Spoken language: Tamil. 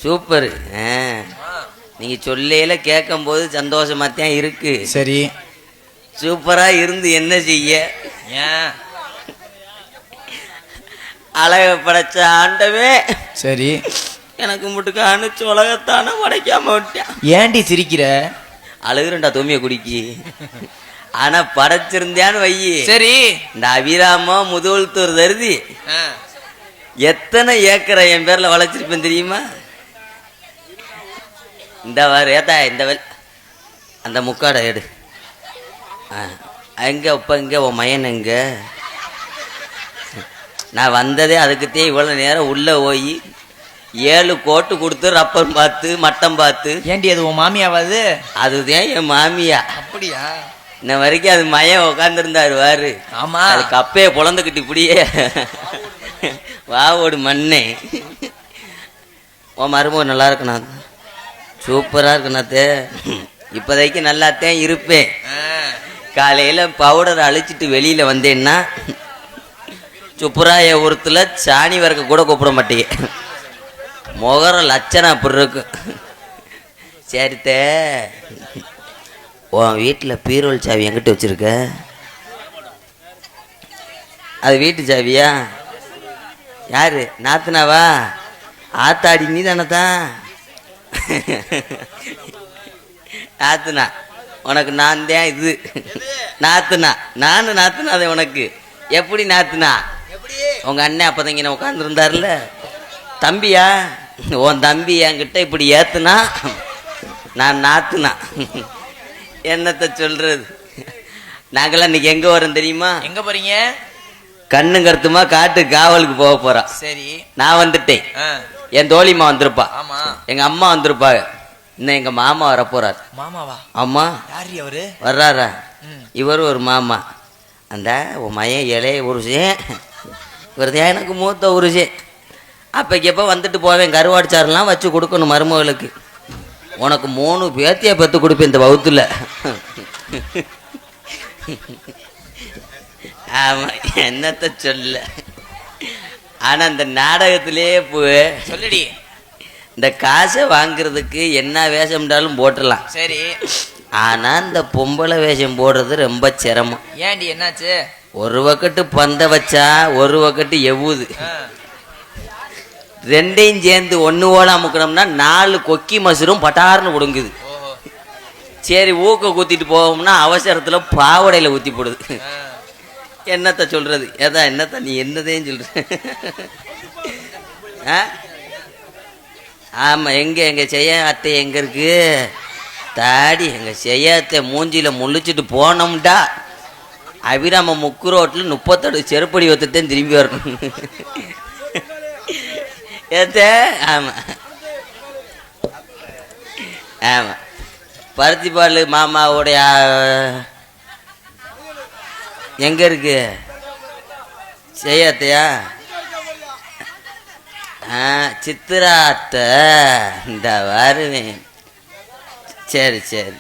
சூப்பர். நீங்க சொல்லையில கேட்கும் போது சந்தோஷமா தான் இருக்கு. சரி, சூப்பரா இருந்து என்ன செய்ய? ஏன் அழக படைச்ச ஆண்டவே சரி எனக்கு முட்டுக்கானு உலகத்தானே படைக்காம விட்டான். ஏண்டி சிரிக்கிற? அழுகுறண்டா தூமிய குடிக்கி. ஆனா படைச்சிருந்தான்னு வையி. சரி, இந்த அபிராம முதுகுளத்தூர் தருதி எத்தனை ஏக்கரை என் பேர்ல வளைச்சிருப்பேன் தெரியுமா? இந்த ஏத்தா இந்த அந்த முக்காடை எடு. எங்க இப்ப இங்க உன் மயன் எங்க? நான் வந்ததே அதுக்குத்தே இவ்வளவு நேரம் உள்ள போய் 7 கோட்டு கொடுத்து ரப்பர் பார்த்து மட்டம் பார்த்து. ஏண்டி அது உன் மாமியாவது? அதுதான் என் மாமியா. அப்படியா? இன்ன வரைக்கும் அது மயம் உக்காந்துருந்தாரு வாரு. ஆமா, அது கப்பைய பொழந்துக்கிட்டு இப்படியே வாவோடு மண்ணே. உன் மருமக நல்லா இருக்குண்ணா, சூப்பரா இருக்குண்ணாத்தே. இப்போதைக்கு நல்லாத்தான் இருப்பேன். காலையில பவுடர் அழிச்சிட்டு வெளியில வந்தேன்னா சுப்புராய ஒருத்துல சாணி வரைக்க கூட கூப்பிட மாட்டேங்க. முகர லட்சணம் அப்படி இருக்கு. சரித்தே, உன் வீட்டில் பீரோல் சாவி எங்கிட்ட வச்சிருக்க? அது வீட்டு சாவியா? யாரு நாத்தனாவா? ஆத்தாடி நீ தானே தான் நாத்துனா. உனக்கு நான் தான் இது நாத்துனா. நானும் நாத்துனாதே உனக்கு. எப்படி நாத்துனா? உங்க அண்ணன் அப்பதங்க உட்காந்துருந்தாருல தம்பியா, உன் தம்பி என்கிட்ட இப்படி ஏத்துனா நான் நாத்துனா. என்னத்த சொல்றது? நாங்களாம் இன்னைக்கு எங்க வரோம் தெரியுமா? எங்க போறீங்க? கண்ணு கருத்துமா காட்டு காவலுக்கு போக போறான். சரி, நான் வந்துட்டேன். என் தோழிமா வந்திருப்பா. ஆமா, எங்க அம்மா வந்திருப்பாங்க. இன்னும் எங்க மாமா வரப்போறாரு. மாமாவா? ஆமா. யாரு அவரு? வர்றாரா? இவரு ஒரு மாமா. அந்த உன் மயன் இளைய உருசேன், இவர்தான் எனக்கு மூத்த உருசேன். அப்பைக்கு எப்போ வந்துட்டு போவேன். கருவாடிச்சாரெல்லாம் வச்சு கொடுக்கணும் மருமகளுக்கு. உனக்கு 3 பேத்தியா பெற்று கொடுப்பேன் இந்த வகுத்துல. ஆமா, என்னத்த சொல்ல. ஆனா இந்த நாடகத்திலே சொல்லுடி, இந்த காசை வாங்குறதுக்கு என்ன வேஷம்டாலும் போட்டுடலாம். சரி, ஆனா இந்த பொம்பளை வேஷம் போடுறது ரொம்ப சிரமம். ஏண்டி என்னாச்சு? ஒரு வக்கட்டு பந்த வச்சா ஒரு வக்கட்டு எவ்வுது. ரெண்டையும் சேர்ந்து ஒன்று ஓட அமுக்கணும்னா 4 கொக்கி மசுரும் பட்டார்னு ஒடுங்குது. சரி, ஊக்க ஊத்திட்டு போவோம்னா அவசரத்துல பாவடையில ஊத்தி போடுது. என்னத்த சொல்றது? ஏதா என்னத்த நீ என்னதையும் சொல்ற? ஆமா, எங்க செய்ய அத்தை எங்க இருக்கு? தாடி எங்க செய்யத்தை மூஞ்சியில முழிச்சிட்டு போனோம்டா அபிராம முக்கு ரோட்டில் 38 செருப்படி ஒத்துத்தான் திரும்பி வரணும். ஏத்த ஆமா ஆமா. பருத்திப்பால் மாமாவுடைய எங்க இருக்கு? செய்யத்தையா? சித்திரா அத்தை இந்த வருவேன். சரி சரி.